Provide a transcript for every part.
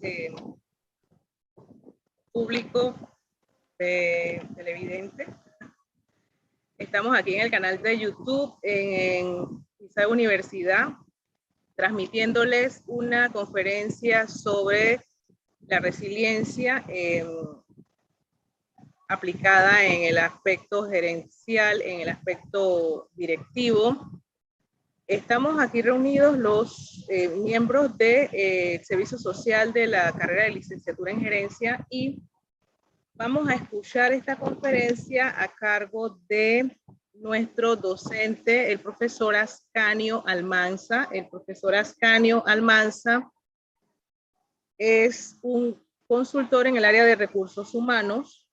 eh, público televidente. Estamos aquí en el canal de YouTube en ISAE Universidad, transmitiéndoles una conferencia sobre la resiliencia aplicada en el aspecto gerencial, en el aspecto directivo. Estamos aquí reunidos los miembros del Servicio Social de la carrera de licenciatura en gerencia y vamos a escuchar esta conferencia a cargo de nuestro docente, el profesor Ascanio Almanza. El profesor Ascanio Almanza es un consultor en el área de recursos humanos.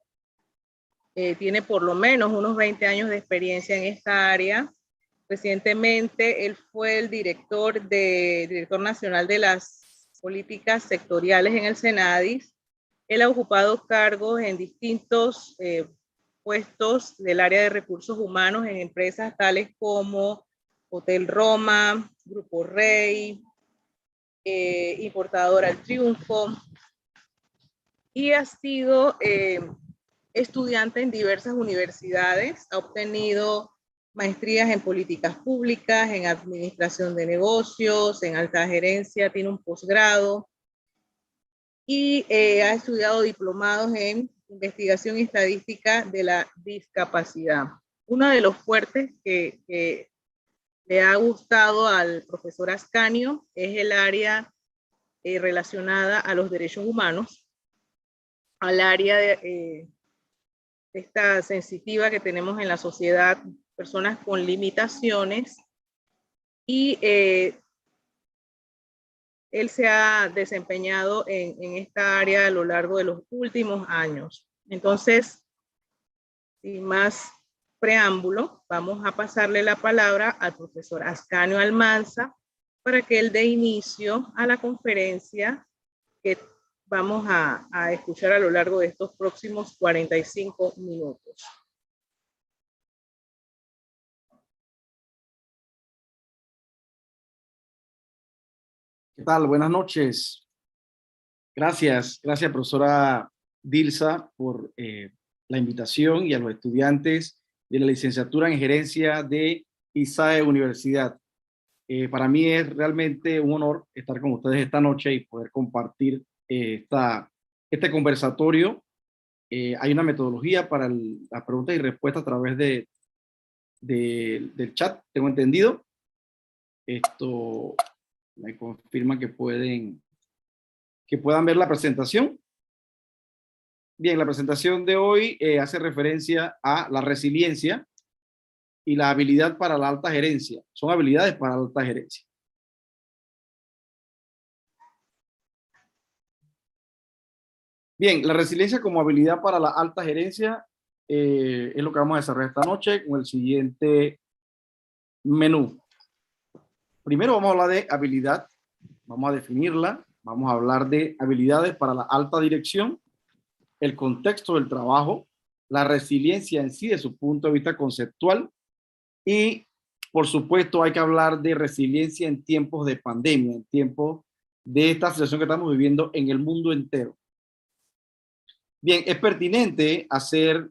Tiene por lo menos unos 20 años de experiencia en esta área. Recientemente él fue el director nacional de las políticas sectoriales en el Senadis. Él ha ocupado cargos en distintos puestos del área de recursos humanos en empresas tales como Hotel Roma, Grupo Rey, Importadora El Triunfo, y ha sido estudiante en diversas universidades. Ha obtenido maestrías en políticas públicas, en administración de negocios, en alta gerencia, tiene un posgrado y ha estudiado diplomados en investigación y estadística de la discapacidad. Uno de los fuertes que le ha gustado al profesor Ascanio es el área relacionada a los derechos humanos, al área de esta sensitiva que tenemos en la sociedad, personas con limitaciones, y él se ha desempeñado en esta área a lo largo de los últimos años. Entonces, sin más preámbulo, vamos a pasarle la palabra al profesor Ascanio Almanza para que él dé inicio a la conferencia que vamos a escuchar a lo largo de estos próximos 45 minutos. ¿Qué tal? Buenas noches. Gracias, profesora Dilsa, por la invitación, y a los estudiantes de la licenciatura en gerencia de ISAE Universidad. Para mí es realmente un honor estar con ustedes esta noche y poder compartir este conversatorio. Hay una metodología para las preguntas y respuestas a través del chat, tengo entendido. Esto me confirma que puedan ver la presentación. Bien, la presentación de hoy hace referencia a la resiliencia y la habilidad para la alta gerencia. Son habilidades para la alta gerencia. Bien, la resiliencia como habilidad para la alta gerencia es lo que vamos a desarrollar esta noche con el siguiente menú. Primero vamos a hablar de habilidad, vamos a definirla, vamos a hablar de habilidades para la alta dirección, el contexto del trabajo, la resiliencia en sí de su punto de vista conceptual y, por supuesto, hay que hablar de resiliencia en tiempos de pandemia, en tiempos de esta situación que estamos viviendo en el mundo entero. Bien, es pertinente hacer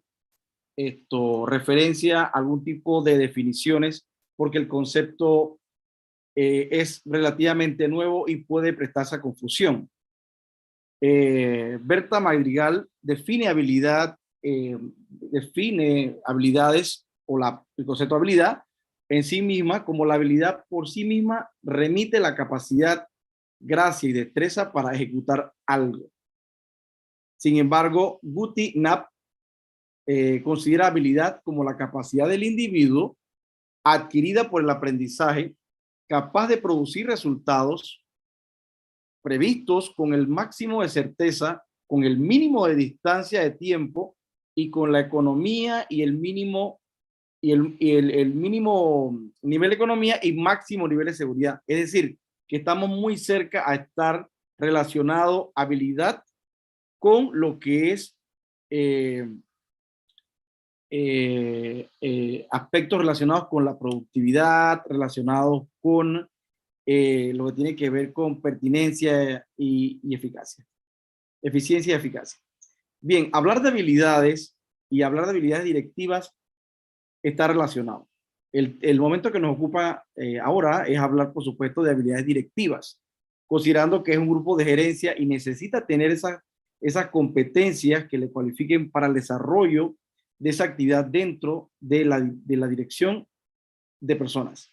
referencia a algún tipo de definiciones porque el concepto es relativamente nuevo y puede prestarse a confusión. Berta Madrigal define habilidades o el concepto de habilidad en sí misma como la habilidad por sí misma remite la capacidad, gracia y destreza para ejecutar algo. Sin embargo, Guti Knapp considera habilidad como la capacidad del individuo adquirida por el aprendizaje, capaz de producir resultados previstos con el máximo de certeza, con el mínimo de distancia de tiempo y con la economía y el mínimo mínimo nivel de economía y máximo nivel de seguridad. Es decir, que estamos muy cerca a estar relacionado habilidad con lo que es aspectos relacionados con la productividad, relacionados con lo que tiene que ver con pertinencia y eficacia. Eficiencia y eficacia. Bien, hablar de habilidades y hablar de habilidades directivas está relacionado. El momento que nos ocupa ahora es hablar, por supuesto, de habilidades directivas, considerando que es un grupo de gerencia y necesita tener esas competencias que le cualifiquen para el desarrollo de esa actividad dentro de la dirección de personas.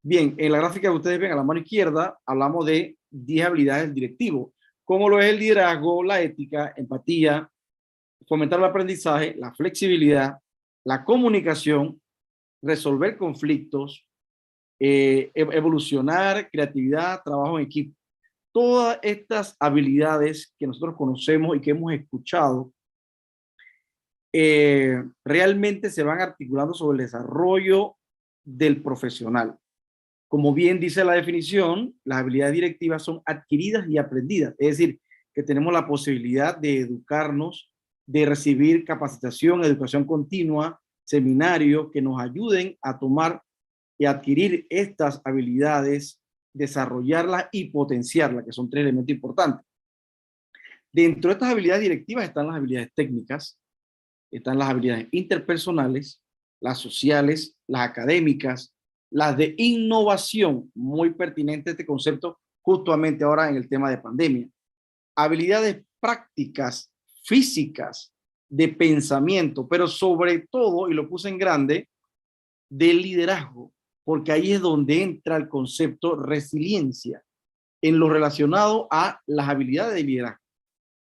Bien, en la gráfica que ustedes ven a la mano izquierda, hablamos de 10 habilidades del directivo, como lo es el liderazgo, la ética, empatía, fomentar el aprendizaje, la flexibilidad, la comunicación, resolver conflictos, evolucionar, creatividad, trabajo en equipo. Todas estas habilidades que nosotros conocemos y que hemos escuchado realmente se van articulando sobre el desarrollo del profesional. Como bien dice la definición, las habilidades directivas son adquiridas y aprendidas, es decir, que tenemos la posibilidad de educarnos, de recibir capacitación, educación continua, seminarios que nos ayuden a tomar y adquirir estas habilidades, desarrollarlas y potenciarlas, que son tres elementos importantes. Dentro de estas habilidades directivas están las habilidades técnicas, están las habilidades interpersonales, las sociales, las académicas, las de innovación, muy pertinente este concepto justamente ahora en el tema de pandemia. Habilidades prácticas, físicas, de pensamiento, pero sobre todo, y lo puse en grande, de liderazgo, porque ahí es donde entra el concepto resiliencia, en lo relacionado a las habilidades de liderazgo.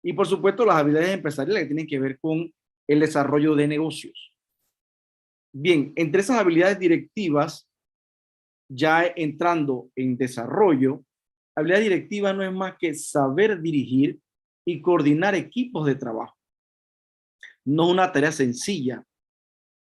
Y por supuesto las habilidades empresariales que tienen que ver con el desarrollo de negocios. Bien, entre esas habilidades directivas, ya entrando en desarrollo, habilidad directiva no es más que saber dirigir y coordinar equipos de trabajo. No es una tarea sencilla,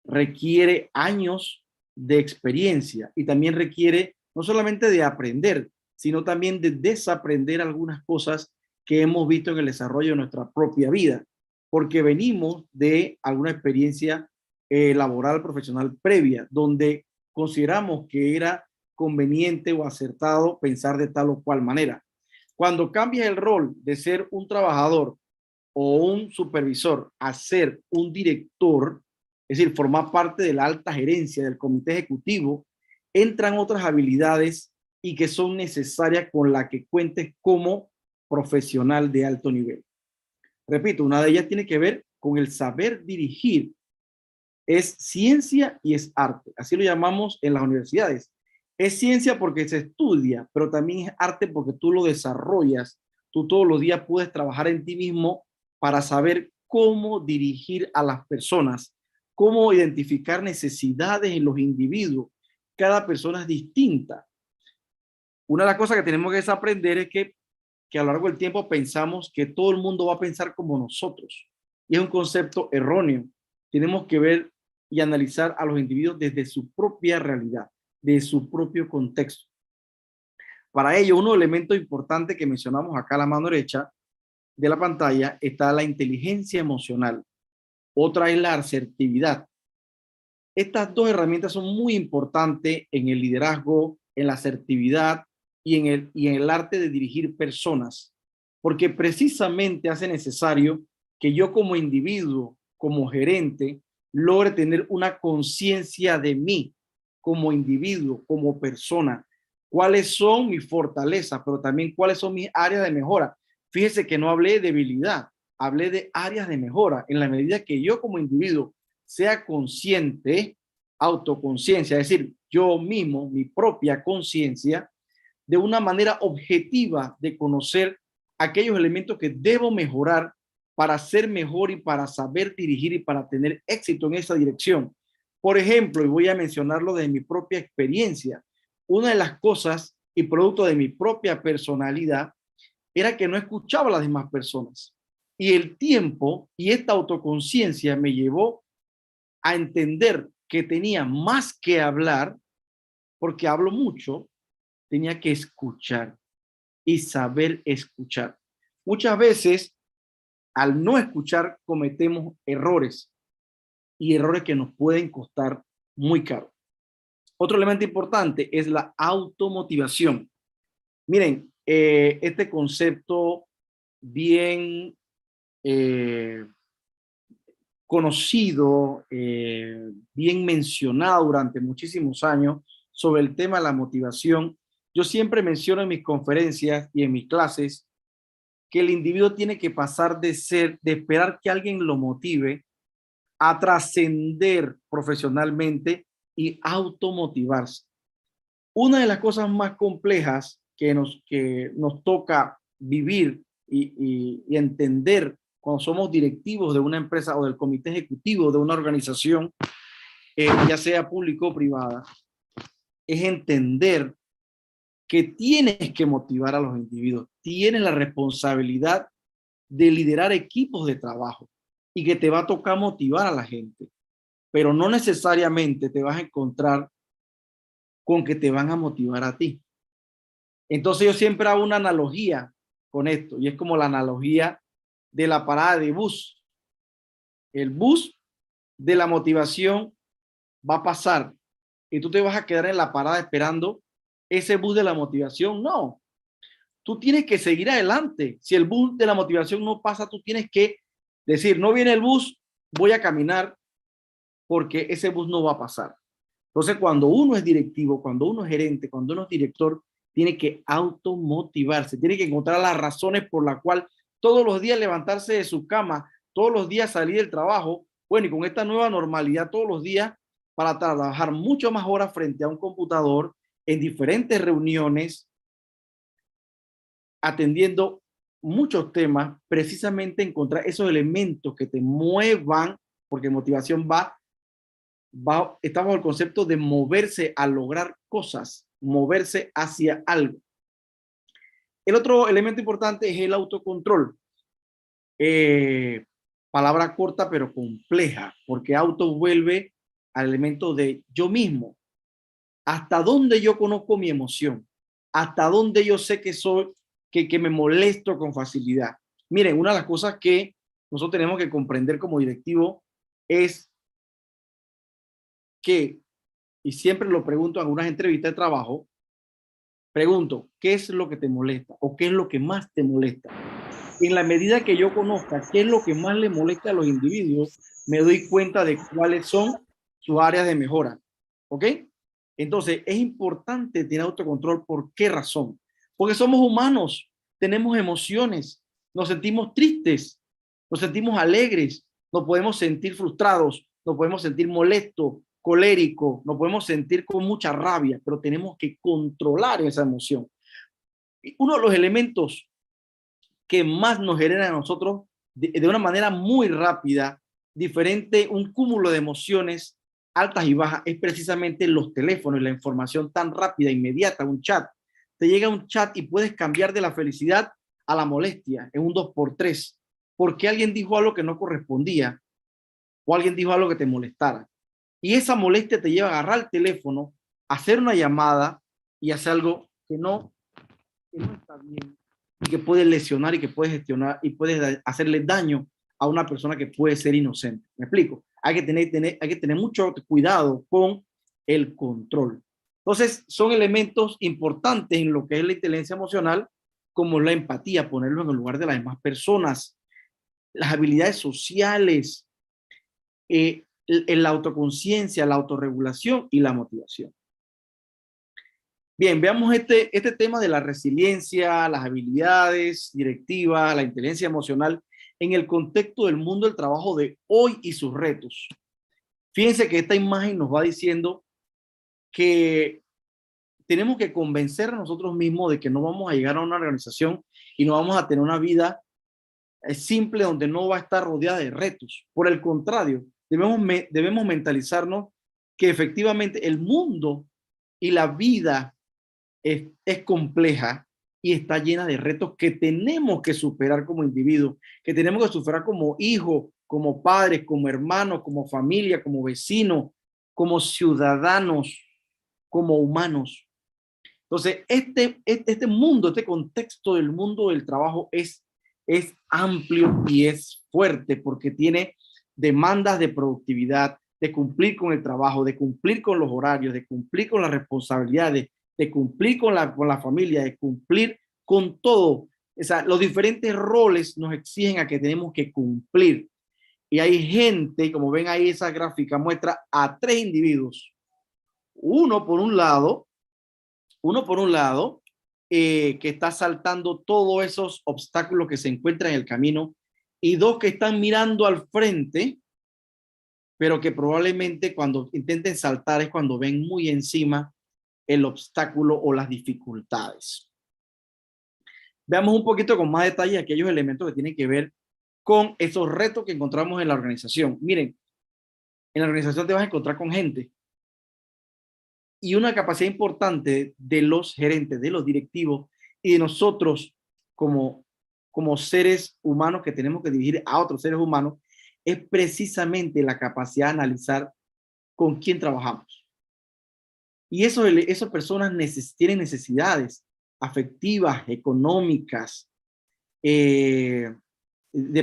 requiere años de experiencia y también requiere no solamente de aprender, sino también de desaprender algunas cosas que hemos visto en el desarrollo de nuestra propia vida, porque venimos de alguna experiencia laboral, profesional previa, donde consideramos que era conveniente o acertado pensar de tal o cual manera. Cuando cambias el rol de ser un trabajador o un supervisor a ser un director, es decir, formar parte de la alta gerencia del comité ejecutivo, entran otras habilidades y que son necesarias con las que cuentes como profesional de alto nivel. Repito, una de ellas tiene que ver con el saber dirigir. Es ciencia y es arte, así lo llamamos en las universidades. Es ciencia porque se estudia, pero también es arte porque tú lo desarrollas. Tú todos los días puedes trabajar en ti mismo para saber cómo dirigir a las personas, cómo identificar necesidades en los individuos. Cada persona es distinta. Una de las cosas que tenemos que desaprender es que a lo largo del tiempo pensamos que todo el mundo va a pensar como nosotros. Y es un concepto erróneo. Tenemos que ver y analizar a los individuos desde su propia realidad, de su propio contexto. Para ello, uno de los elementos importantes que mencionamos acá a la mano derecha de la pantalla está la inteligencia emocional. Otra es la asertividad. Estas dos herramientas son muy importantes en el liderazgo, en la asertividad y en el arte de dirigir personas, porque precisamente hace necesario que yo como individuo, como gerente, logre tener una conciencia de mí como individuo, como persona, cuáles son mis fortalezas, pero también cuáles son mis áreas de mejora. Fíjese que no hablé de debilidad, hablé de áreas de mejora. En la medida que yo como individuo sea consciente, autoconciencia, es decir, yo mismo, mi propia conciencia, de una manera objetiva de conocer aquellos elementos que debo mejorar para ser mejor y para saber dirigir y para tener éxito en esa dirección. Por ejemplo, y voy a mencionarlo de mi propia experiencia, una de las cosas y producto de mi propia personalidad era que no escuchaba a las demás personas. Y el tiempo y esta autoconciencia me llevó a entender que tenía más que hablar, porque hablo mucho, tenía que escuchar y saber escuchar. Muchas veces, al no escuchar, cometemos errores y errores que nos pueden costar muy caro. Otro elemento importante es la automotivación. Miren, este concepto bien conocido, bien mencionado durante muchísimos años sobre el tema de la motivación. Yo siempre menciono en mis conferencias y en mis clases que el individuo tiene que pasar de esperar que alguien lo motive a trascender profesionalmente y automotivarse. Una de las cosas más complejas que nos toca vivir y entender cuando somos directivos de una empresa o del comité ejecutivo de una organización, ya sea público o privada, es entender que tienes que motivar a los individuos, tienes la responsabilidad de liderar equipos de trabajo y que te va a tocar motivar a la gente, pero no necesariamente te vas a encontrar con que te van a motivar a ti. Entonces yo siempre hago una analogía con esto y es como la analogía de la parada de bus. El bus de la motivación va a pasar y tú te vas a quedar en la parada esperando ese bus de la motivación. No, tú tienes que seguir adelante. Si el bus de la motivación no pasa, tú tienes que decir, no viene el bus, voy a caminar porque ese bus no va a pasar. Entonces, cuando uno es directivo, cuando uno es gerente, cuando uno es director, tiene que automotivarse, tiene que encontrar las razones por las cuales todos los días levantarse de su cama, todos los días salir del trabajo, bueno, y con esta nueva normalidad todos los días para trabajar mucho más horas frente a un computador, en diferentes reuniones, atendiendo muchos temas, precisamente encontrar esos elementos que te muevan, porque motivación está bajo el concepto de moverse a lograr cosas, moverse hacia algo. El otro elemento importante es el autocontrol. Palabra corta pero compleja, porque auto vuelve al elemento de yo mismo. Hasta dónde yo conozco mi emoción, hasta dónde yo sé que soy, que me molesto con facilidad. Miren, una de las cosas que nosotros tenemos que comprender como directivo es que, y siempre lo pregunto en algunas entrevistas de trabajo, pregunto, ¿qué es lo que te molesta? ¿O qué es lo que más te molesta? En la medida que yo conozca qué es lo que más le molesta a los individuos, me doy cuenta de cuáles son sus áreas de mejora. ¿Ok? Entonces, es importante tener autocontrol. ¿Por qué razón? Porque somos humanos, tenemos emociones, nos sentimos tristes, nos sentimos alegres, nos podemos sentir frustrados, nos podemos sentir molestos, colérico, nos podemos sentir con mucha rabia, pero tenemos que controlar esa emoción. Uno de los elementos que más nos genera a nosotros de una manera muy rápida, diferente, un cúmulo de emociones altas y bajas, es precisamente los teléfonos y la información tan rápida, inmediata, un chat. Te llega un chat y puedes cambiar de la felicidad a la molestia en un 2x3, porque alguien dijo algo que no correspondía o alguien dijo algo que te molestara. Y esa molestia te lleva a agarrar el teléfono, hacer una llamada y hacer algo que no está bien y que puede lesionar y que puede gestionar y puede hacerle daño a una persona que puede ser inocente. ¿Me explico? Hay que tener mucho cuidado con el control. Entonces, son elementos importantes en lo que es la inteligencia emocional, como la empatía, ponerlo en el lugar de las demás personas, las habilidades sociales, la autoconciencia, la autorregulación y la motivación. Bien, veamos este tema de la resiliencia, las habilidades directivas, la inteligencia emocional en el contexto del mundo del trabajo de hoy y sus retos. Fíjense que esta imagen nos va diciendo que tenemos que convencer a nosotros mismos de que no vamos a llegar a una organización y no vamos a tener una vida simple donde no va a estar rodeada de retos. Por el contrario, debemos mentalizarnos que efectivamente el mundo y la vida es compleja y está llena de retos que tenemos que superar como individuos, que tenemos que superar como hijos, como padres, como hermanos, como familia, como vecinos, como ciudadanos, como humanos. Entonces, este mundo, este contexto del mundo del trabajo es amplio y es fuerte porque tiene demandas de productividad, de cumplir con el trabajo, de cumplir con los horarios, de cumplir con las responsabilidades, de cumplir con la familia, de cumplir con todo. O sea, los diferentes roles nos exigen a que tenemos que cumplir. Y hay gente, como ven ahí, esa gráfica muestra a 3 individuos. Uno por un lado, que está saltando todos esos obstáculos que se encuentran en el camino, y 2 que están mirando al frente, pero que probablemente cuando intenten saltar es cuando ven muy encima el obstáculo o las dificultades. Veamos un poquito con más detalle aquellos elementos que tienen que ver con esos retos que encontramos en la organización. Miren, en la organización te vas a encontrar con gente, y una capacidad importante de los gerentes, de los directivos y de nosotros como seres humanos que tenemos que dirigir a otros seres humanos es precisamente la capacidad de analizar con quién trabajamos. Y esas personas tienen necesidades afectivas, económicas, de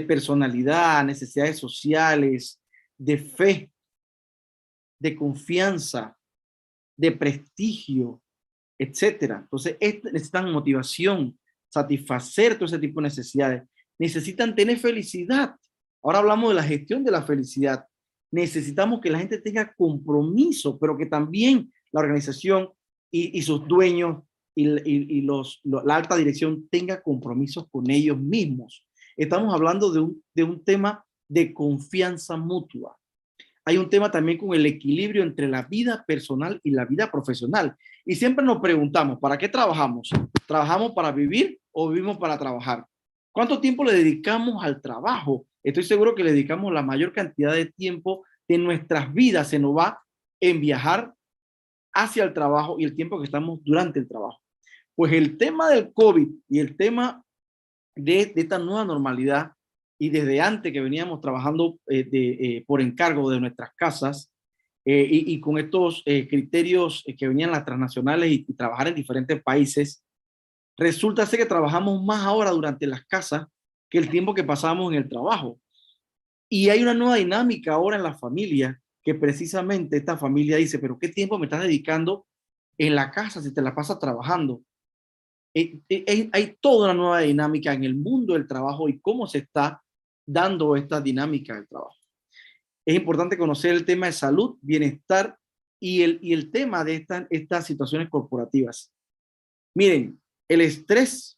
personalidad, necesidades sociales, de fe, de confianza, de prestigio, etcétera. Entonces, necesitan motivación, satisfacer todo ese tipo de necesidades. Necesitan tener felicidad. Ahora hablamos de la gestión de la felicidad. Necesitamos que la gente tenga compromiso, pero que también la organización y sus dueños y la alta dirección tenga compromisos con ellos mismos. Estamos hablando de un tema de confianza mutua. Hay un tema también con el equilibrio entre la vida personal y la vida profesional. Y siempre nos preguntamos, ¿para qué trabajamos? ¿Trabajamos para vivir o vivimos para trabajar? ¿Cuánto tiempo le dedicamos al trabajo? Estoy seguro que le dedicamos la mayor cantidad de tiempo de nuestras vidas, se nos va en viajar hacia el trabajo y el tiempo que estamos durante el trabajo. Pues el tema del COVID y el tema de esta nueva normalidad, y desde antes que veníamos trabajando por encargo de nuestras casas, y con estos criterios que venían las transnacionales y trabajar en diferentes países, resulta ser que trabajamos más ahora durante las casas que el tiempo que pasamos en el trabajo. Y hay una nueva dinámica ahora en la familia, que precisamente esta familia dice, pero ¿qué tiempo me estás dedicando en la casa si te la pasas trabajando? Hay toda una nueva dinámica en el mundo del trabajo y cómo se está dando esta dinámica del trabajo. Es importante conocer el tema de salud, bienestar y el tema de estas situaciones corporativas. Miren, el estrés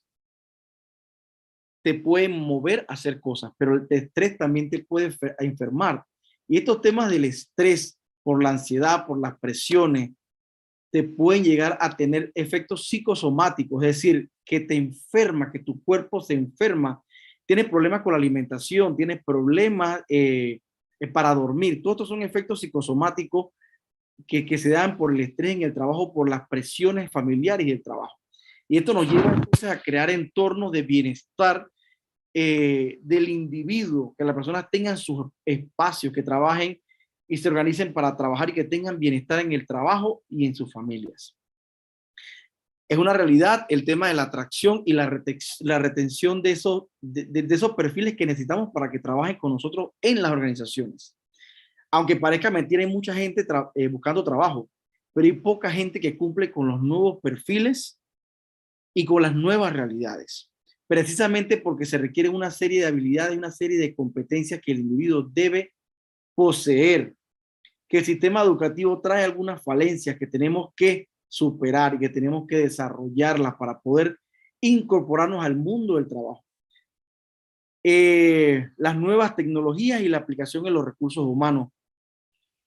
te puede mover a hacer cosas, pero el estrés también te puede enfermar. Y estos temas del estrés por la ansiedad, por las presiones, te pueden llegar a tener efectos psicosomáticos, es decir, que te enferma, que tu cuerpo se enferma, tienes problemas con la alimentación, tienes problemas para dormir. Todos estos son efectos psicosomáticos que se dan por el estrés en el trabajo, por las presiones familiares y el trabajo. Y esto nos lleva entonces a crear entornos de bienestar del individuo, que las personas tengan sus espacios, que trabajen y se organicen para trabajar y que tengan bienestar en el trabajo y en sus familias. Es una realidad el tema de la atracción y la retención de esos perfiles que necesitamos para que trabajen con nosotros en las organizaciones. Aunque parezca mentira, hay mucha gente buscando trabajo, pero hay poca gente que cumple con los nuevos perfiles y con las nuevas realidades, precisamente porque se requiere una serie de habilidades, una serie de competencias que el individuo debe poseer, que el sistema educativo trae algunas falencias que tenemos que superar y que tenemos que desarrollarlas para poder incorporarnos al mundo del trabajo. Las nuevas tecnologías y la aplicación en los recursos humanos.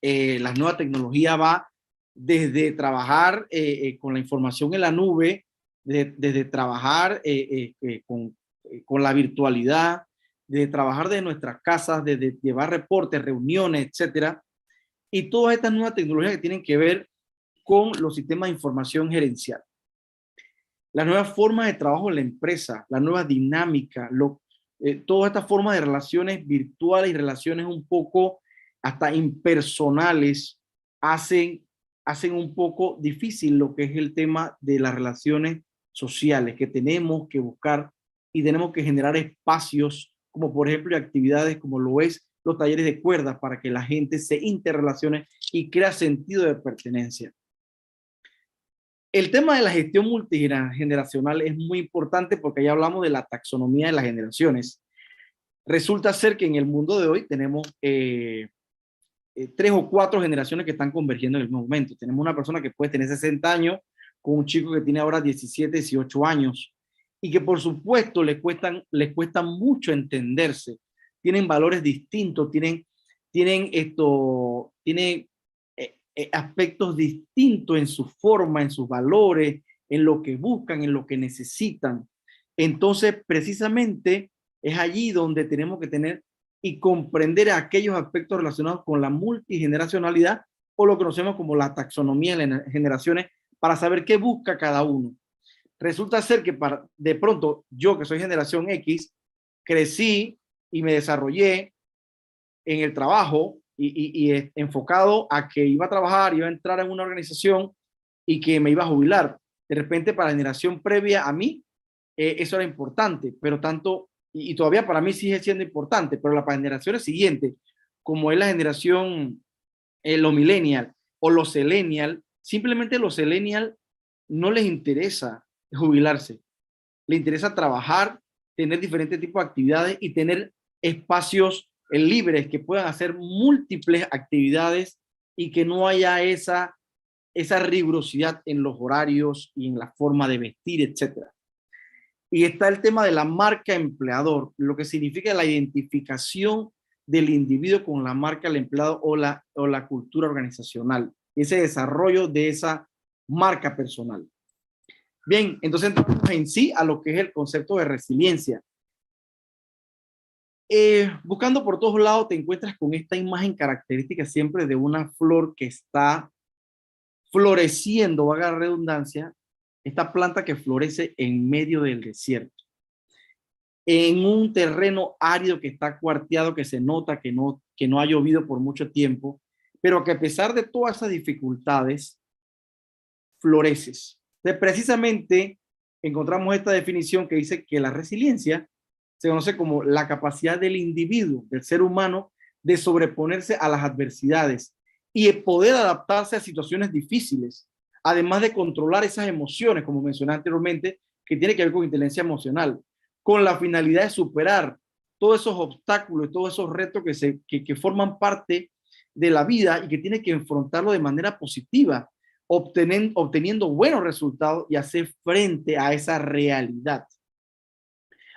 Las nuevas tecnologías va desde trabajar con la información en la nube, desde trabajar con la virtualidad, de trabajar de nuestras casas, de llevar reportes, reuniones, etcétera. Y todas estas nuevas tecnologías que tienen que ver con los sistemas de información gerencial. Las nuevas formas de trabajo en la empresa, la nueva dinámica, todas estas formas de relaciones virtuales y relaciones un poco hasta impersonales hacen un poco difícil lo que es el tema de las relaciones sociales, que tenemos que buscar y tenemos que generar espacios como por ejemplo actividades como lo es los talleres de cuerdas para que la gente se interrelacione y crea sentido de pertenencia. El tema de la gestión multigeneracional es muy importante porque ya hablamos de la taxonomía de las generaciones. Resulta ser que en el mundo de hoy tenemos 3 o 4 generaciones que están convergiendo en el mismo momento. Tenemos una persona que puede tener 60 años con un chico que tiene ahora 17, 18 años y que por supuesto les cuesta mucho entenderse. Tienen valores distintos, tienen aspectos distintos en su forma, en sus valores, en lo que buscan, en lo que necesitan. Entonces, precisamente es allí donde tenemos que tener y comprender aquellos aspectos relacionados con la multigeneracionalidad o lo que conocemos como la taxonomía de las generaciones para saber qué busca cada uno. Resulta ser que de pronto yo que soy generación X, crecí y me desarrollé en el trabajo y enfocado a que iba a trabajar, iba a entrar en una organización y que me iba a jubilar. De repente para la generación previa a mí, eso era importante, pero tanto y todavía para mí sigue siendo importante, pero las generaciones siguientes, como es la generación, los millennials o los millennials, simplemente los millennials no les interesa jubilarse, les interesa trabajar, tener diferentes tipos de actividades y tener espacios libres que puedan hacer múltiples actividades y que no haya esa rigurosidad en los horarios y en la forma de vestir, etcétera. Y está el tema de la marca empleador, lo que significa la identificación del individuo con la marca del empleado o la cultura organizacional, ese desarrollo de esa marca personal. Bien, entonces entramos en sí a lo que es el concepto de resiliencia. Buscando por todos lados te encuentras con esta imagen característica siempre de una flor que está floreciendo, valga la redundancia, esta planta que florece en medio del desierto, en un terreno árido que está cuarteado, que se nota que no ha llovido por mucho tiempo, pero que a pesar de todas esas dificultades, floreces. Entonces, precisamente encontramos esta definición que dice que la resiliencia se conoce como la capacidad del individuo, del ser humano, de sobreponerse a las adversidades y poder adaptarse a situaciones difíciles, además de controlar esas emociones, como mencioné anteriormente, que tiene que ver con inteligencia emocional, con la finalidad de superar todos esos obstáculos, todos esos retos que forman parte de la vida y que tiene que enfrentarlo de manera positiva, obteniendo buenos resultados y hacer frente a esa realidad.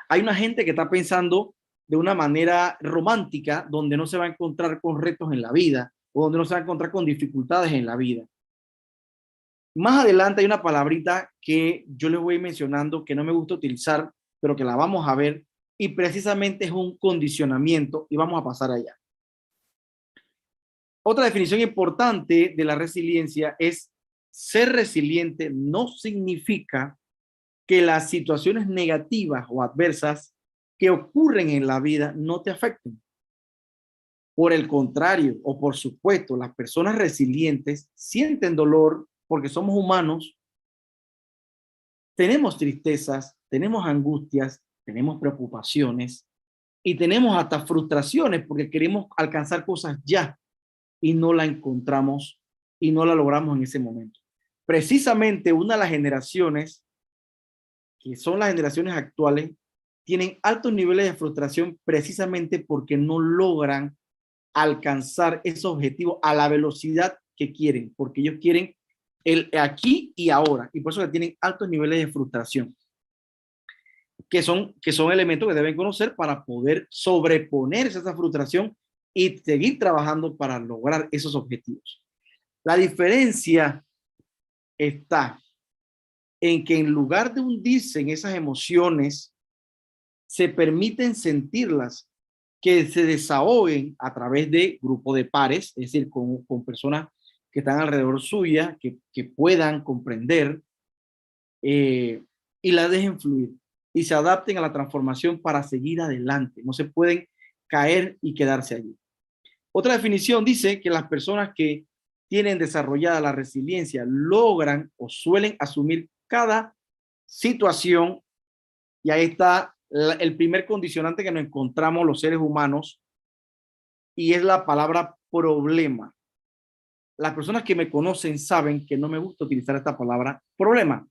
Hay una gente que está pensando de una manera romántica, donde no se va a encontrar con retos en la vida o donde no se va a encontrar con dificultades en la vida. Más adelante hay una palabrita que yo les voy mencionando que no me gusta utilizar, pero que la vamos a ver, y precisamente es un condicionamiento, y vamos a pasar allá. Otra definición importante de la resiliencia es ser resiliente no significa que las situaciones negativas o adversas que ocurren en la vida no te afecten. Por el contrario, o por supuesto, las personas resilientes sienten dolor porque somos humanos, tenemos tristezas, tenemos angustias, tenemos preocupaciones y tenemos hasta frustraciones porque queremos alcanzar cosas ya y no la encontramos y no la logramos en ese momento. Precisamente una de las generaciones, que son las generaciones actuales, tienen altos niveles de frustración precisamente porque no logran alcanzar esos objetivos a la velocidad que quieren, porque ellos quieren el aquí y ahora, y por eso que tienen altos niveles de frustración, que son elementos que deben conocer para poder sobreponerse a esa frustración y seguir trabajando para lograr esos objetivos. La diferencia está en que en lugar de hundirse en esas emociones, se permiten sentirlas, que se desahoguen a través de grupos de pares, es decir, con personas que están alrededor suya, que puedan comprender y la dejen fluir y se adapten a la transformación para seguir adelante. No se pueden caer y quedarse allí. Otra definición dice que las personas que tienen desarrollada la resiliencia logran o suelen asumir cada situación, y ahí está el primer condicionante que nos encontramos los seres humanos, y es la palabra problema. las personas que me conocen saben que no me gusta utilizar esta palabra problema.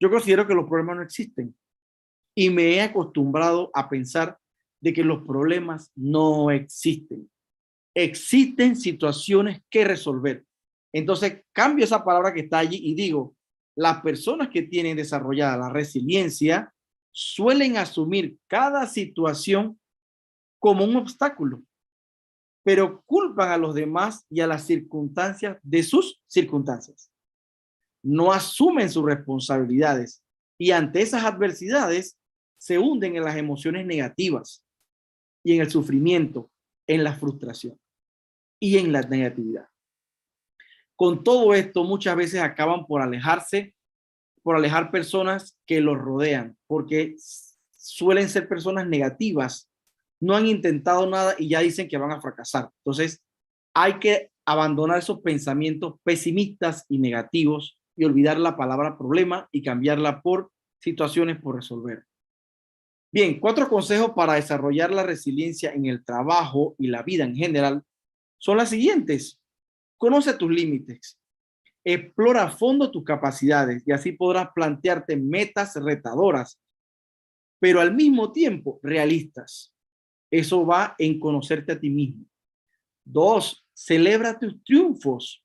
Yo considero que los problemas no existen y me he acostumbrado a pensar de que los problemas no existen. Existen situaciones que resolver. Entonces cambio esa palabra que está allí y digo, las personas que tienen desarrollada la resiliencia suelen asumir cada situación como un obstáculo, pero culpan a los demás y a las circunstancias de sus circunstancias. No asumen sus responsabilidades y ante esas adversidades se hunden en las emociones negativas y en el sufrimiento, en la frustración y en la negatividad. Con todo esto, muchas veces acaban por alejar personas que los rodean, porque suelen ser personas negativas, no han intentado nada y ya dicen que van a fracasar. Entonces, hay que abandonar esos pensamientos pesimistas y negativos y olvidar la palabra problema y cambiarla por situaciones por resolver. Bien, 4 consejos para desarrollar la resiliencia en el trabajo y la vida en general son las siguientes. Conoce tus límites. Explora a fondo tus capacidades y así podrás plantearte metas retadoras, pero al mismo tiempo realistas. Eso va en conocerte a ti mismo. 2, celebra tus triunfos.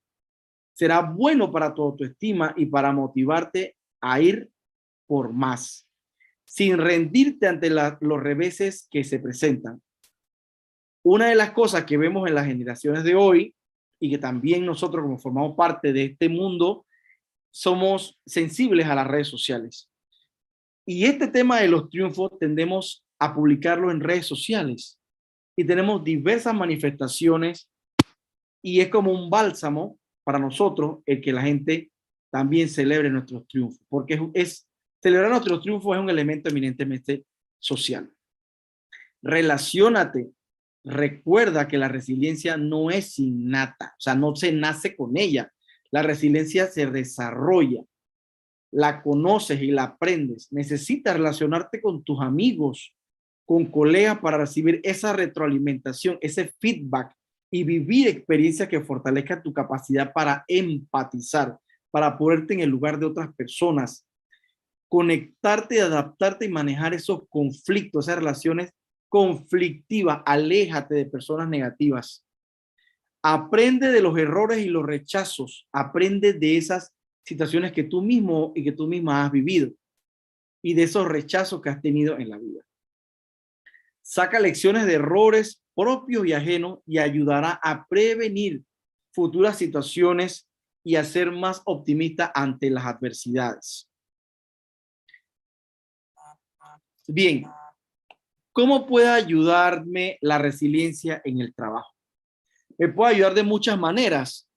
Será bueno para tu autoestima y para motivarte a ir por más, sin rendirte ante los reveses que se presentan. Una de las cosas que vemos en las generaciones de hoy y que también nosotros como formamos parte de este mundo, somos sensibles a las redes sociales. Y este tema de los triunfos tendemos a publicarlo en redes sociales y tenemos diversas manifestaciones y es como un bálsamo para nosotros el que la gente también celebre nuestros triunfos, porque celebrar nuestros triunfos es un elemento eminentemente social. Relaciónate. Recuerda que la resiliencia no es innata, o sea, no se nace con ella. La resiliencia se desarrolla, la conoces y la aprendes. Necesitas relacionarte con tus amigos, con colegas para recibir esa retroalimentación, ese feedback y vivir experiencias que fortalezcan tu capacidad para empatizar, para ponerte en el lugar de otras personas, conectarte, adaptarte y manejar esos conflictos, esas relaciones conflictivas. Aléjate de personas negativas. Aprende de los errores y los rechazos. Aprende de esas situaciones que tú mismo y que tú misma has vivido y de esos rechazos que has tenido en la vida. Saca lecciones de errores propios y ajenos y ayudará a prevenir futuras situaciones y a ser más optimista ante las adversidades. Bien, ¿cómo puede ayudarme la resiliencia en el trabajo? Me puede ayudar de muchas maneras.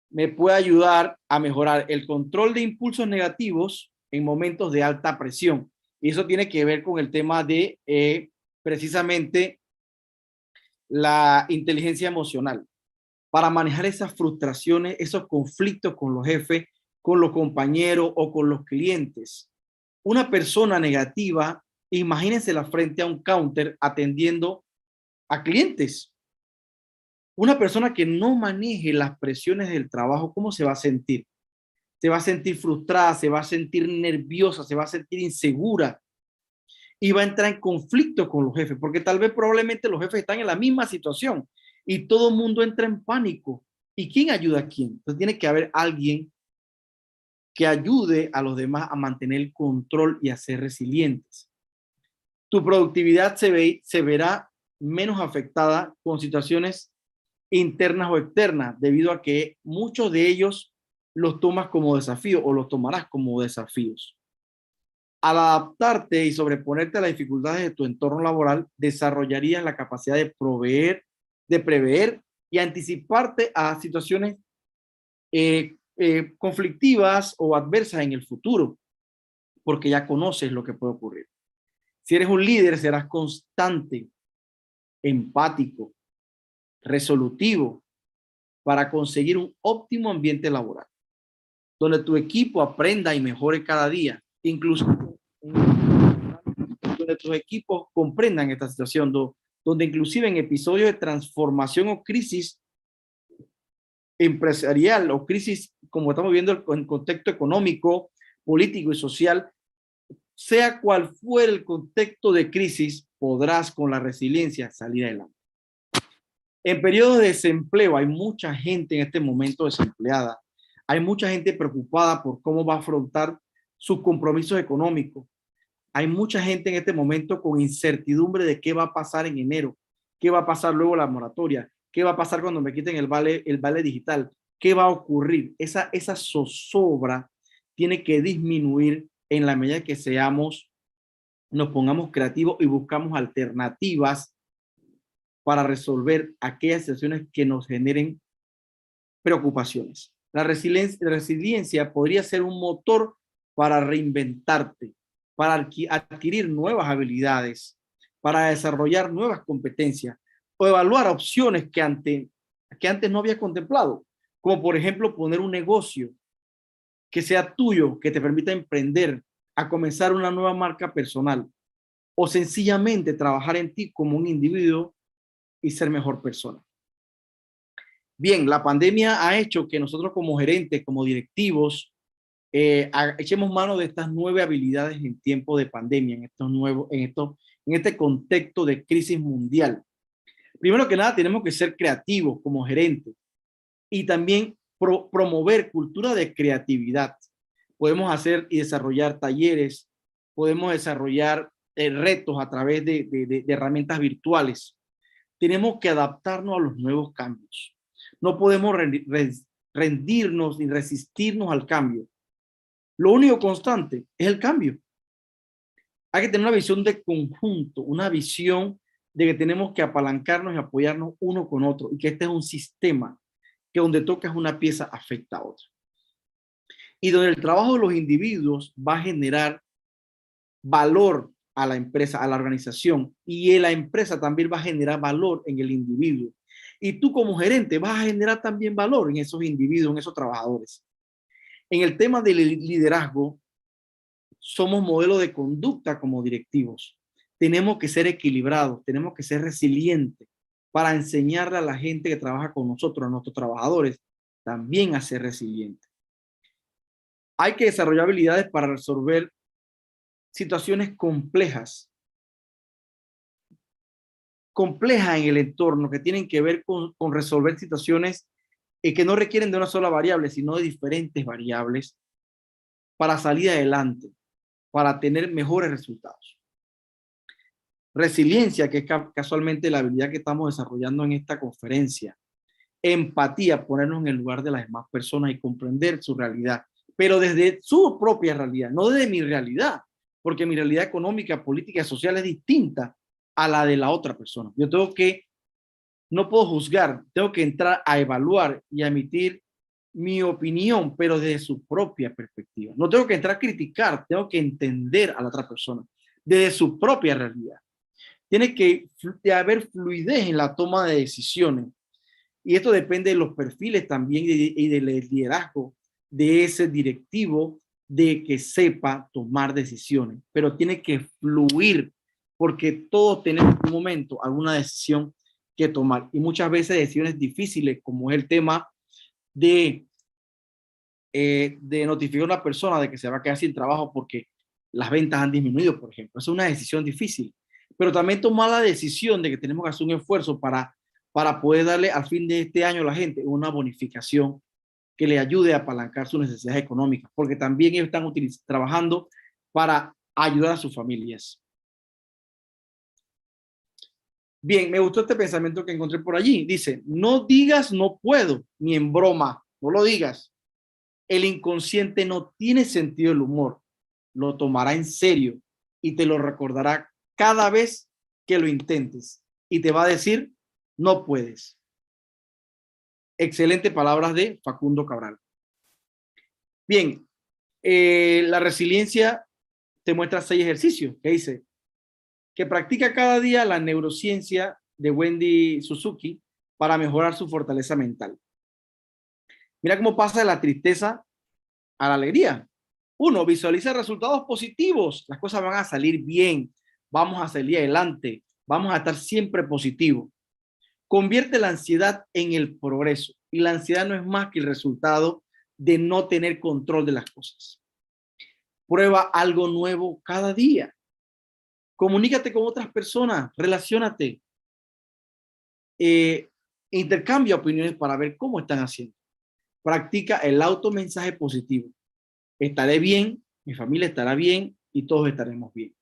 Me puede ayudar a mejorar el control de impulsos negativos en momentos de alta presión. Y eso tiene que ver con el tema de precisamente la inteligencia emocional. Para manejar esas frustraciones, esos conflictos con los jefes, con los compañeros o con los clientes. Una persona negativa, imagínensela frente a un counter atendiendo a clientes. Una persona que no maneje las presiones del trabajo, ¿cómo se va a sentir? Se va a sentir frustrada, se va a sentir nerviosa, se va a sentir insegura y va a entrar en conflicto con los jefes, porque tal vez probablemente los jefes están en la misma situación y todo el mundo entra en pánico. ¿Y quién ayuda a quién? Entonces tiene que haber alguien que ayude a los demás a mantener el control y a ser resilientes. Tu productividad se verá menos afectada con situaciones internas o externas, debido a que muchos de ellos los tomas como desafío o los tomarás como desafíos. Al adaptarte y sobreponerte a las dificultades de tu entorno laboral, desarrollarías la capacidad de prever y anticiparte a situaciones conflictivas o adversas en el futuro, porque ya conoces lo que puede ocurrir. Si eres un líder, serás constante, empático, resolutivo para conseguir un óptimo ambiente laboral, donde tu equipo aprenda y mejore cada día, incluso donde tus equipos comprendan esta situación, donde inclusive en episodios de transformación o crisis empresarial o crisis, como estamos viendo en contexto económico, político y social, sea cual fuera el contexto de crisis, podrás con la resiliencia salir adelante. En periodos de desempleo hay mucha gente en este momento desempleada. Hay mucha gente preocupada por cómo va a afrontar sus compromisos económicos. Hay mucha gente en este momento con incertidumbre de qué va a pasar en enero, qué va a pasar luego la moratoria, qué va a pasar cuando me quiten el vale digital, qué va a ocurrir. Esa zozobra tiene que disminuir en la medida que nos pongamos creativos y buscamos alternativas para resolver aquellas situaciones que nos generen preocupaciones. La resiliencia podría ser un motor para reinventarte, para adquirir nuevas habilidades, para desarrollar nuevas competencias o evaluar opciones que antes no habías contemplado, como por ejemplo poner un negocio que sea tuyo, que te permita emprender, a comenzar una nueva marca personal o sencillamente trabajar en ti como un individuo y ser mejor persona. Bien, la pandemia ha hecho que nosotros como gerentes, como directivos, echemos mano de estas 9 habilidades en tiempo de pandemia, en este contexto de crisis mundial. Primero que nada, tenemos que ser creativos como gerentes y también promover cultura de creatividad. Podemos hacer y desarrollar talleres, podemos desarrollar retos a través de herramientas virtuales. Tenemos que adaptarnos a los nuevos cambios. No podemos rendirnos ni resistirnos al cambio. Lo único constante es el cambio. Hay que tener una visión de conjunto, una visión de que tenemos que apalancarnos y apoyarnos uno con otro y que este es un sistema que donde tocas una pieza afecta a otra. Y donde el trabajo de los individuos va a generar valor a la empresa, a la organización, y la empresa también va a generar valor en el individuo. Y tú como gerente vas a generar también valor en esos individuos, en esos trabajadores. En el tema del liderazgo, somos modelo de conducta como directivos. Tenemos que ser equilibrados, tenemos que ser resilientes para enseñarle a la gente que trabaja con nosotros, a nuestros trabajadores, también a ser resilientes. Hay que desarrollar habilidades para resolver situaciones complejas en el entorno, que tienen que ver con resolver situaciones que no requieren de una sola variable, sino de diferentes variables para salir adelante, para tener mejores resultados. Resiliencia, que es casualmente la habilidad que estamos desarrollando en esta conferencia. Empatía, ponernos en el lugar de las demás personas y comprender su realidad, pero desde su propia realidad, no desde mi realidad, porque mi realidad económica, política y social es distinta a la de la otra persona. No puedo juzgar, tengo que entrar a evaluar y a emitir mi opinión, pero desde su propia perspectiva. No tengo que entrar a criticar, tengo que entender a la otra persona desde su propia realidad. Tiene que haber fluidez en la toma de decisiones. Y esto depende de los perfiles también y del liderazgo de ese directivo, de que sepa tomar decisiones, pero tiene que fluir porque todos tenemos en un momento alguna decisión que tomar y muchas veces decisiones difíciles como es el tema de notificar a una persona de que se va a quedar sin trabajo porque las ventas han disminuido, por ejemplo. Es una decisión difícil, pero también tomar la decisión de que tenemos que hacer un esfuerzo para poder darle al fin de este año a la gente una bonificación que le ayude a apalancar sus necesidades económicas, porque también ellos están trabajando para ayudar a sus familias. Bien, me gustó este pensamiento que encontré por allí. Dice, no digas no puedo, ni en broma, no lo digas. El inconsciente no tiene sentido del humor, lo tomará en serio y te lo recordará cada vez que lo intentes y te va a decir, no puedes. Excelente palabras de Facundo Cabral. Bien, la resiliencia te muestra 6 ejercicios que dice que practica cada día la neurociencia de Wendy Suzuki para mejorar su fortaleza mental. Mira cómo pasa de la tristeza a la alegría. 1, visualiza resultados positivos. Las cosas van a salir bien. Vamos a salir adelante. Vamos a estar siempre positivos. Convierte la ansiedad en el progreso. y la ansiedad no es más que el resultado de no tener control de las cosas. Prueba algo nuevo cada día. Comunícate con otras personas, relaciónate, intercambia opiniones para ver cómo están haciendo. Practica el automensaje positivo. Estaré bien, mi familia estará bien y todos estaremos bien.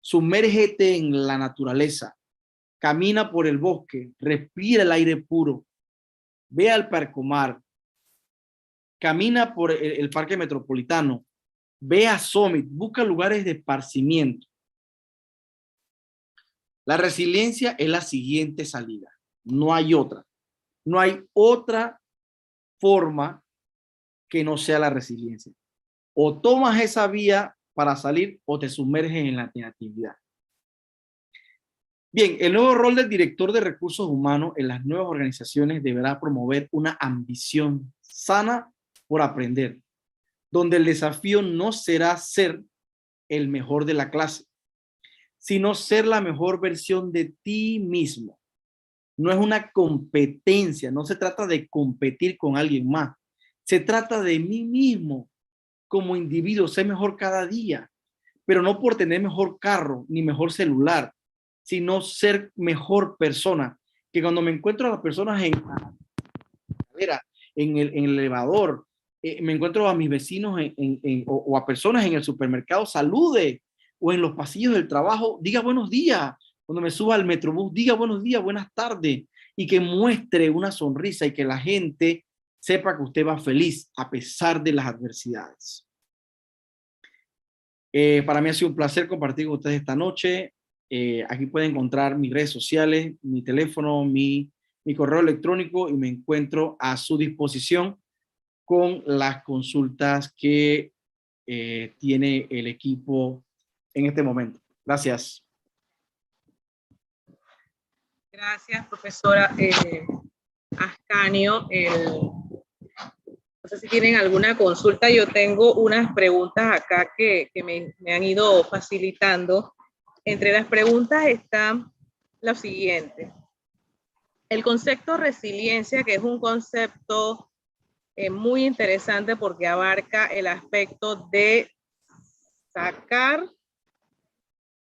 Sumérgete en la naturaleza. Camina por el bosque, respira el aire puro, ve al Parcomar, camina por el Parque Metropolitano, ve a Summit, busca lugares de esparcimiento. La resiliencia es la siguiente salida. No hay otra. No hay otra forma que no sea la resiliencia. O tomas esa vía para salir o te sumerges en la negatividad. Bien, el nuevo rol del director de recursos humanos en las nuevas organizaciones deberá promover una ambición sana por aprender, donde el desafío no será ser el mejor de la clase, sino ser la mejor versión de ti mismo. No es una competencia, no se trata de competir con alguien más, se trata de mí mismo como individuo, ser mejor cada día, pero no por tener mejor carro ni mejor celular, sino ser mejor persona. Que cuando me encuentro a las personas en el elevador, me encuentro a mis vecinos o a personas en el supermercado, salude, o en los pasillos del trabajo, diga buenos días. Cuando me suba al metrobús, diga buenos días, buenas tardes, y que muestre una sonrisa y que la gente sepa que usted va feliz a pesar de las adversidades. Para mí ha sido un placer compartir con ustedes esta noche. Aquí pueden encontrar mis redes sociales, mi teléfono, mi correo electrónico y me encuentro a su disposición con las consultas que tiene el equipo en este momento. Gracias. Gracias, profesora Ascanio. No sé si tienen alguna consulta. Yo tengo unas preguntas acá que me han ido facilitando. Entre las preguntas está la siguiente. El concepto resiliencia, que es un concepto muy interesante porque abarca el aspecto de sacar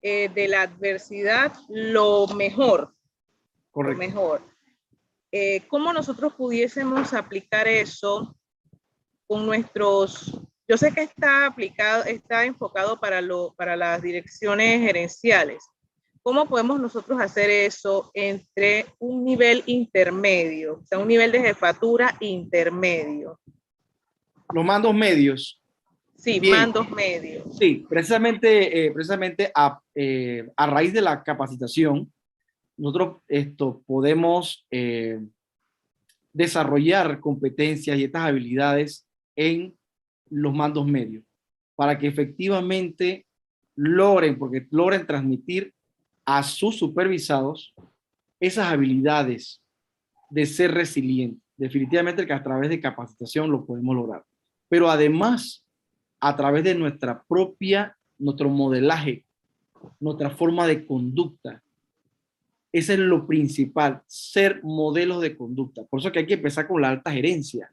de la adversidad lo mejor. Correcto. Lo mejor. ¿Cómo nosotros pudiésemos aplicar eso con nuestros... Yo sé que está aplicado, está enfocado para las direcciones gerenciales. ¿Cómo podemos nosotros hacer eso entre un nivel intermedio, o sea, un nivel de jefatura intermedio? Los mandos medios. Sí, bien. Mandos medios. Sí, precisamente a raíz de la capacitación, nosotros podemos desarrollar competencias y estas habilidades en los mandos medios para que efectivamente logren transmitir a sus supervisados esas habilidades de ser resiliente. Definitivamente que a través de capacitación lo podemos lograr. Pero además, a través de nuestro modelaje, nuestra forma de conducta. Ese es lo principal, ser modelos de conducta. Por eso que hay que empezar con la alta gerencia.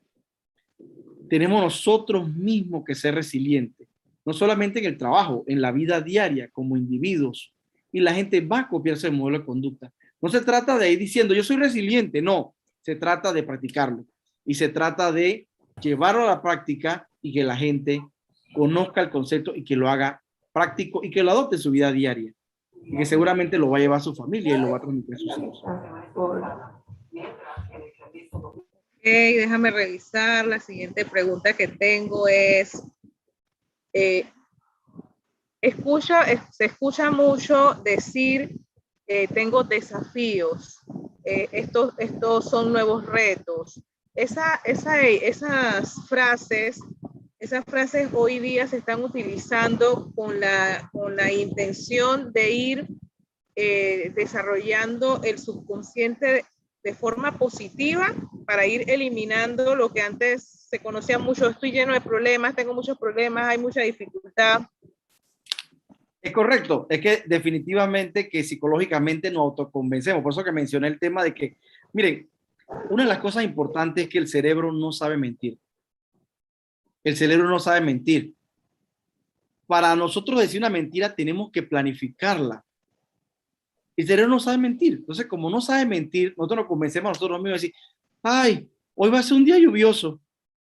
Tenemos nosotros mismos que ser resilientes, no solamente en el trabajo, en la vida diaria como individuos. Y la gente va a copiarse el modelo de conducta. No se trata de ir diciendo yo soy resiliente, no. Se trata de practicarlo y se trata de llevarlo a la práctica y que la gente conozca el concepto y que lo haga práctico y que lo adopte en su vida diaria. Y que seguramente lo va a llevar a su familia y lo va a transmitir a sus hijos. Ok, déjame revisar. La siguiente pregunta que tengo es, se escucha mucho decir, tengo desafíos, estos son nuevos retos. Esas frases hoy día se están utilizando con la intención de ir desarrollando el subconsciente de forma positiva para ir eliminando lo que antes se conocía mucho. Estoy lleno de problemas, tengo muchos problemas, hay mucha dificultad. Es correcto, es que definitivamente que psicológicamente nos autoconvencemos. Por eso que mencioné el tema de que, miren, Una de las cosas importantes es que el cerebro no sabe mentir. El cerebro no sabe mentir. Para nosotros decir una mentira tenemos que planificarla. El cerebro no sabe mentir. Entonces, como no sabe mentir, nosotros nos convencemos a nosotros mismos de decir, ay, hoy va a ser un día lluvioso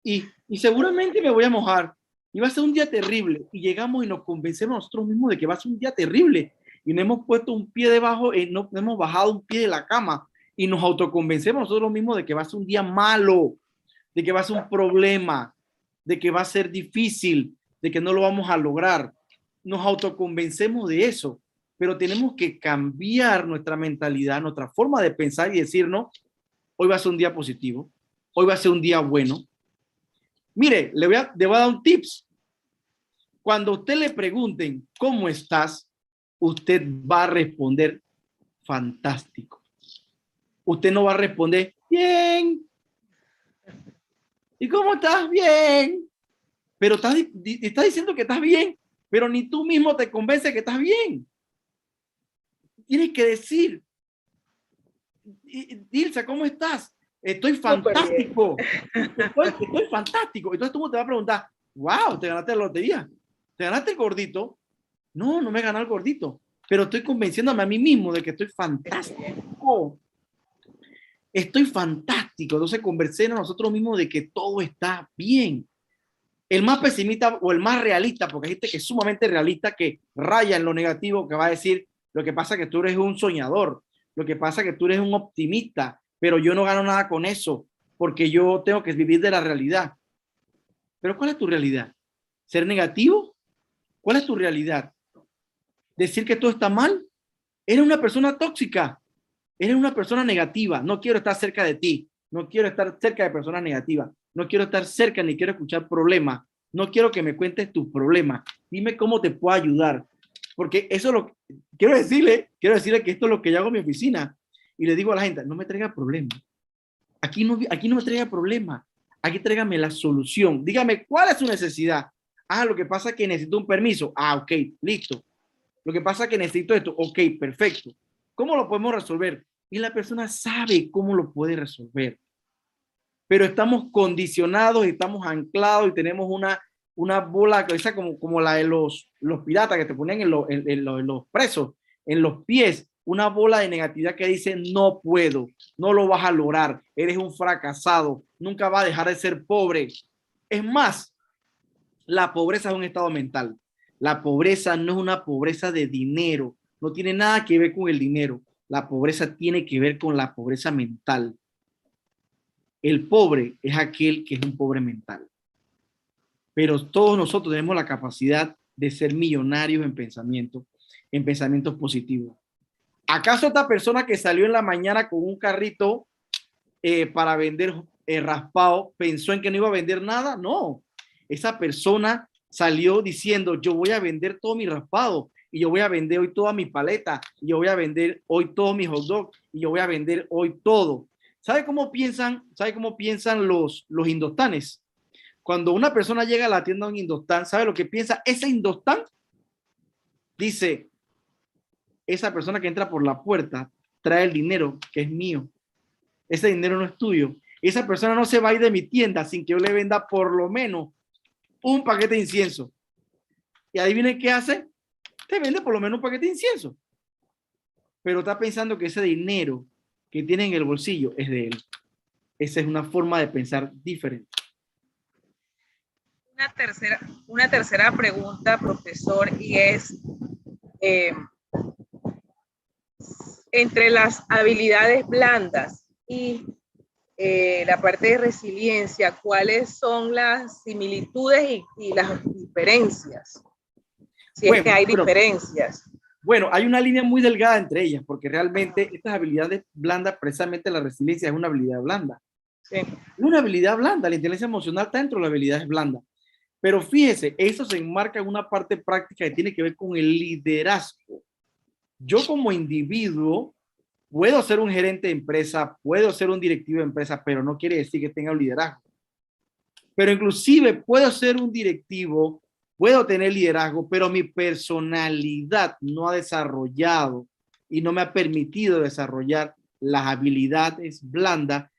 y seguramente me voy a mojar y va a ser un día terrible. Y llegamos y nos convencemos a nosotros mismos de que va a ser un día terrible y no hemos puesto un pie debajo, no hemos bajado un pie de la cama y nos autoconvencemos a nosotros mismos de que va a ser un día malo, de que va a ser un problema, de que va a ser difícil, de que no lo vamos a lograr. Nos autoconvencemos de eso, pero tenemos que cambiar nuestra mentalidad, nuestra forma de pensar y decirnos, hoy va a ser un día positivo, hoy va a ser un día bueno. Mire, le voy a dar un tips. Cuando a usted le pregunten cómo estás, usted va a responder fantástico. Usted no va a responder bien. ¿Y cómo estás? Bien. Pero estás diciendo que estás bien, pero ni tú mismo te convences que estás bien. Tienes que decir, Dilsa, ¿cómo estás? Estoy fantástico. Estoy fantástico. Entonces tú te vas a preguntar, wow, te ganaste la lotería. ¿Te ganaste el gordito? No, no me gané el gordito. Pero estoy convenciéndome a mí mismo de que estoy fantástico. Estoy fantástico. Entonces conversemos a nosotros mismos de que todo está bien. El más pesimista o el más realista, porque hay gente que es sumamente realista, que raya en lo negativo, que va a decir, lo que pasa es que tú eres un soñador, lo que pasa es que tú eres un optimista, pero yo no gano nada con eso, porque yo tengo que vivir de la realidad. Pero ¿cuál es tu realidad? ¿Ser negativo? ¿Cuál es tu realidad? ¿Decir que todo está mal? Eres una persona tóxica, eres una persona negativa, no quiero estar cerca de ti, no quiero estar cerca de personas negativas, no quiero estar cerca ni quiero escuchar problemas, no quiero que me cuentes tus problemas, dime cómo te puedo ayudar, porque eso es lo que quiero decirle que esto es lo que yo hago en mi oficina y le digo a la gente, no me traiga problemas, aquí no me traiga problemas, aquí tráigame la solución, dígame cuál es su necesidad. Ah, lo que pasa es que necesito un permiso. Ah, ok, listo. Lo que pasa es que necesito esto. Ok, perfecto. ¿Cómo lo podemos resolver? Y la persona sabe cómo lo puede resolver. Pero estamos condicionados, estamos anclados y tenemos una bola que esa como la de los piratas que te ponían en los presos, en los pies, una bola de negatividad que dice no puedo, no lo vas a lograr, eres un fracasado, nunca vas a dejar de ser pobre. Es más, la pobreza es un estado mental. La pobreza no es una pobreza de dinero, no tiene nada que ver con el dinero. La pobreza tiene que ver con la pobreza mental. El pobre es aquel que es un pobre mental. Pero todos nosotros tenemos la capacidad de ser millonarios en pensamientos positivos. ¿Acaso esta persona que salió en la mañana con un carrito para vender raspado pensó en que no iba a vender nada? No. Esa persona salió diciendo, yo voy a vender todo mi raspado y yo voy a vender hoy toda mi paleta y yo voy a vender hoy todos mis hot dogs y yo voy a vender hoy todo. ¿Sabe cómo piensan los indostanes? Cuando una persona llega a la tienda de un indostán, ¿sabe lo que piensa ese indostán? Dice, esa persona que entra por la puerta trae el dinero que es mío. Ese dinero no es tuyo. Esa persona no se va a ir de mi tienda sin que yo le venda por lo menos un paquete de incienso. Y adivinen qué hace. Te vende por lo menos un paquete de incienso. Pero está pensando que ese dinero que tiene en el bolsillo es de él. Esa es una forma de pensar diferente. Una tercera pregunta, profesor, y es entre las habilidades blandas y la parte de resiliencia, ¿cuáles son las similitudes y las diferencias? Si es que hay diferencias. Bueno, hay una línea muy delgada entre ellas, porque realmente estas habilidades blandas, precisamente la resiliencia es una habilidad blanda. Sí. Una habilidad blanda, la inteligencia emocional está dentro de las habilidades blandas. Pero fíjese, eso se enmarca en una parte práctica que tiene que ver con el liderazgo. Yo como individuo puedo ser un gerente de empresa, puedo ser un directivo de empresa, pero no quiere decir que tenga un liderazgo. Pero inclusive puedo ser un directivo, puedo tener liderazgo, pero mi personalidad no ha desarrollado y no me ha permitido desarrollar las habilidades blandas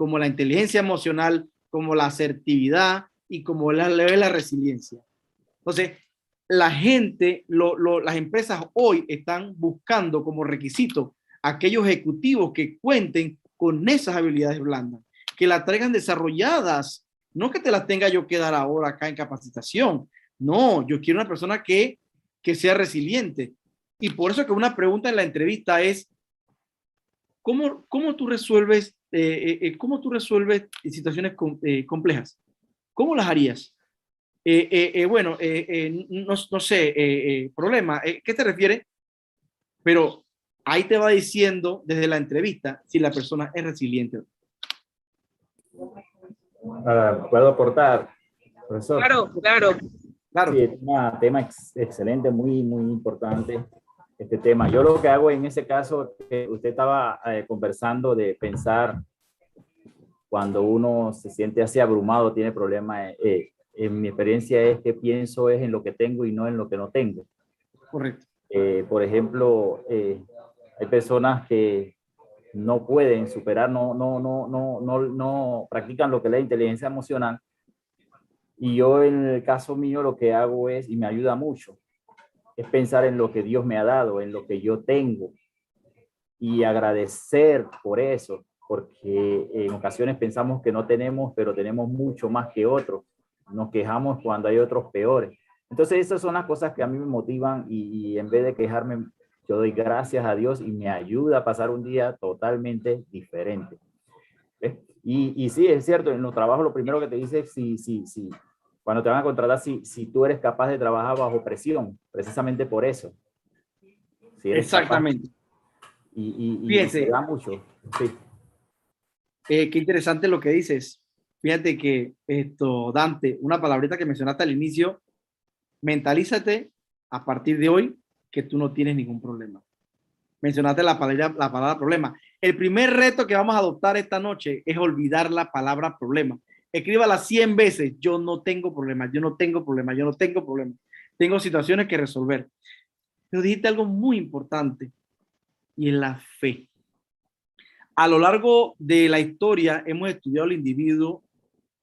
como la inteligencia emocional, como la asertividad y como la resiliencia. Entonces, la gente, las empresas hoy están buscando como requisito aquellos ejecutivos que cuenten con esas habilidades blandas, que las traigan desarrolladas, no que te las tenga yo que dar ahora acá en capacitación. No, yo quiero una persona que sea resiliente. Y por eso que una pregunta en la entrevista es, ¿cómo tú resuelves situaciones complejas? ¿Cómo las harías? Bueno, no sé, problema, ¿qué te refieres? Pero ahí te va diciendo desde la entrevista si la persona es resiliente. ¿Puedo aportar, profesor? Claro, claro. Claro. Sí, es un tema excelente, muy, muy importante este tema. Yo lo que hago en ese caso, que usted estaba conversando de pensar cuando uno se siente así abrumado, tiene problemas, en mi experiencia es que pienso es en lo que tengo y no en lo que no tengo. Correcto. Por ejemplo, hay personas que no pueden superar, no practican lo que es la inteligencia emocional. Y yo en el caso mío lo que hago es, y me ayuda mucho, es pensar en lo que Dios me ha dado, en lo que yo tengo y agradecer por eso, porque en ocasiones pensamos que no tenemos, pero tenemos mucho más que otros. Nos quejamos cuando hay otros peores. Entonces esas son las cosas que a mí me motivan y en vez de quejarme, yo doy gracias a Dios y me ayuda a pasar un día totalmente diferente. ¿Ves? Y sí, es cierto, en los trabajos lo primero que te dice es si cuando te van a contratar, si tú eres capaz de trabajar bajo presión, precisamente por eso. Si eres Exactamente. capaz, y Fíjense, se da mucho. Sí. Qué interesante lo que dices. Fíjate que Dante, una palabrita que mencionaste al inicio, mentalízate a partir de hoy que tú no tienes ningún problema. Mencionaste la palabra problema. El primer reto que vamos a adoptar esta noche es olvidar la palabra problema. Escríbala 100 veces. Yo no tengo problema, yo no tengo problema, yo no tengo problema. Tengo situaciones que resolver. Pero dijiste algo muy importante y es la fe. A lo largo de la historia hemos estudiado al individuo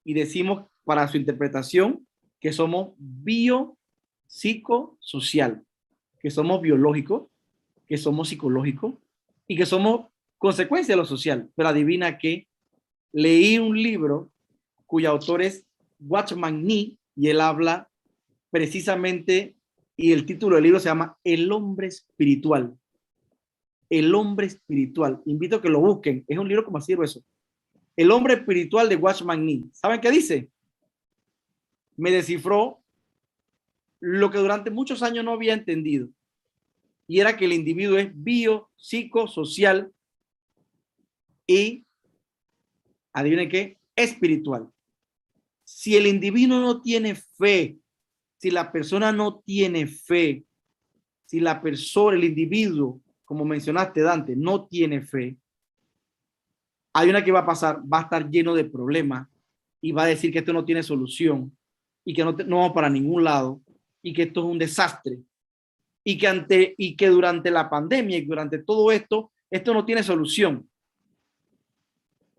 y decimos para su interpretación que somos biopsicosocial, que somos biológicos, que somos psicológicos y que somos consecuencia de lo social. Pero adivina qué, leí un libro cuyo autor es Watchman Nee y él habla precisamente, y el título del libro se llama El hombre espiritual. El hombre espiritual. Invito a que lo busquen. Es un libro como así grueso. El hombre espiritual de Watchman Nee. ¿Saben qué dice? Me descifró lo que durante muchos años no había entendido. Y era que el individuo es biopsicosocial y, adivinen qué, espiritual. Si el individuo no tiene fe, si la persona no tiene fe, si la persona, el individuo, como mencionaste Dante, no tiene fe, hay una que va a pasar, va a estar lleno de problemas y va a decir que esto no tiene solución y que no va para ningún lado y que esto es un desastre y que durante la pandemia y durante todo esto no tiene solución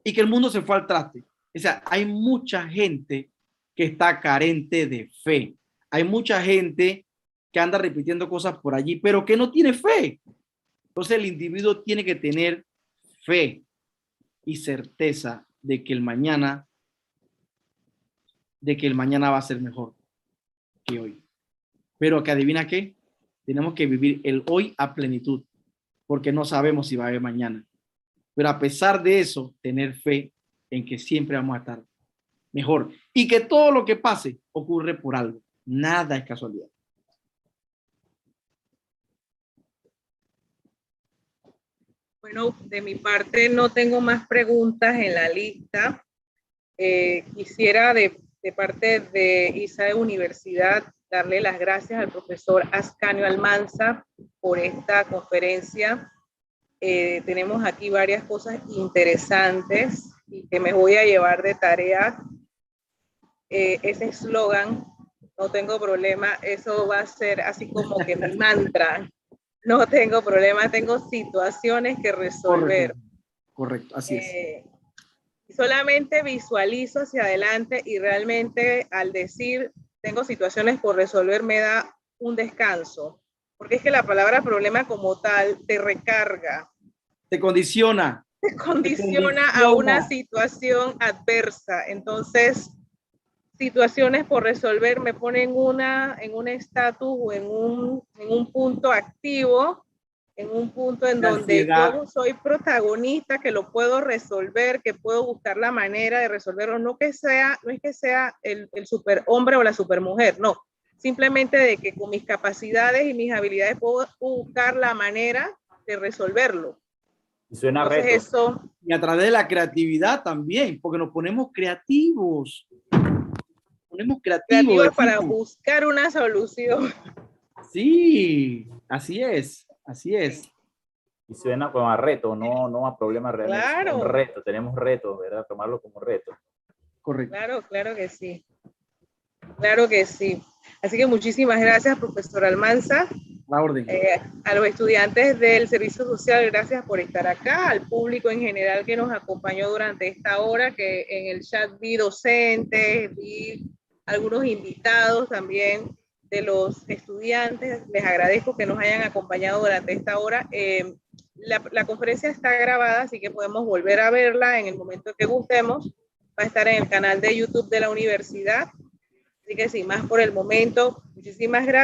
y que el mundo se fue al traste. O sea, hay mucha gente que está carente de fe. Hay mucha gente que anda repitiendo cosas por allí, pero que no tiene fe. Entonces el individuo tiene que tener fe y certeza de que el mañana va a ser mejor que hoy. Pero que adivina qué, tenemos que vivir el hoy a plenitud, porque no sabemos si va a haber mañana. Pero a pesar de eso, tener fe en que siempre vamos a estar mejor y que todo lo que pase ocurre por algo. Nada es casualidad. Bueno, de mi parte no tengo más preguntas en la lista. Quisiera de parte de ISAE Universidad darle las gracias al profesor Ascanio Almanza por esta conferencia. Tenemos aquí varias cosas interesantes y que me voy a llevar de tarea. Ese eslogan, no tengo problema, eso va a ser así como que mi mantra. No tengo problema, tengo situaciones que resolver. Correcto, así es. Solamente visualizo hacia adelante y realmente al decir tengo situaciones por resolver me da un descanso, porque es que la palabra problema como tal te recarga, Te condiciona. te condiciona a una situación adversa. Entonces, situaciones por resolver me ponen en un estatus o en un punto activo, en un punto en donde yo soy protagonista, que lo puedo resolver, que puedo buscar la manera de resolverlo, no es que sea el superhombre o la supermujer, no, simplemente de que con mis capacidades y mis habilidades puedo buscar la manera de resolverlo. Suena Entonces, reto. eso, y a través de la creatividad también, porque nos ponemos creativos. creativos para buscar una solución. Sí, así es, así es. Y suena como a reto, no a problema realmente. Claro. Un reto, tenemos retos, ¿verdad? Tomarlo como reto. Correcto. Claro, claro que sí. Claro que sí. Así que muchísimas gracias, profesor Almanza. La orden. A los estudiantes del Servicio Social, gracias por estar acá. Al público en general que nos acompañó durante esta hora, que en el chat vi docentes, vi algunos invitados también de los estudiantes. Les agradezco que nos hayan acompañado durante esta hora. La conferencia está grabada, así que podemos volver a verla en el momento que gustemos. Va a estar en el canal de YouTube de la universidad. Así que sin más por el momento, muchísimas gracias.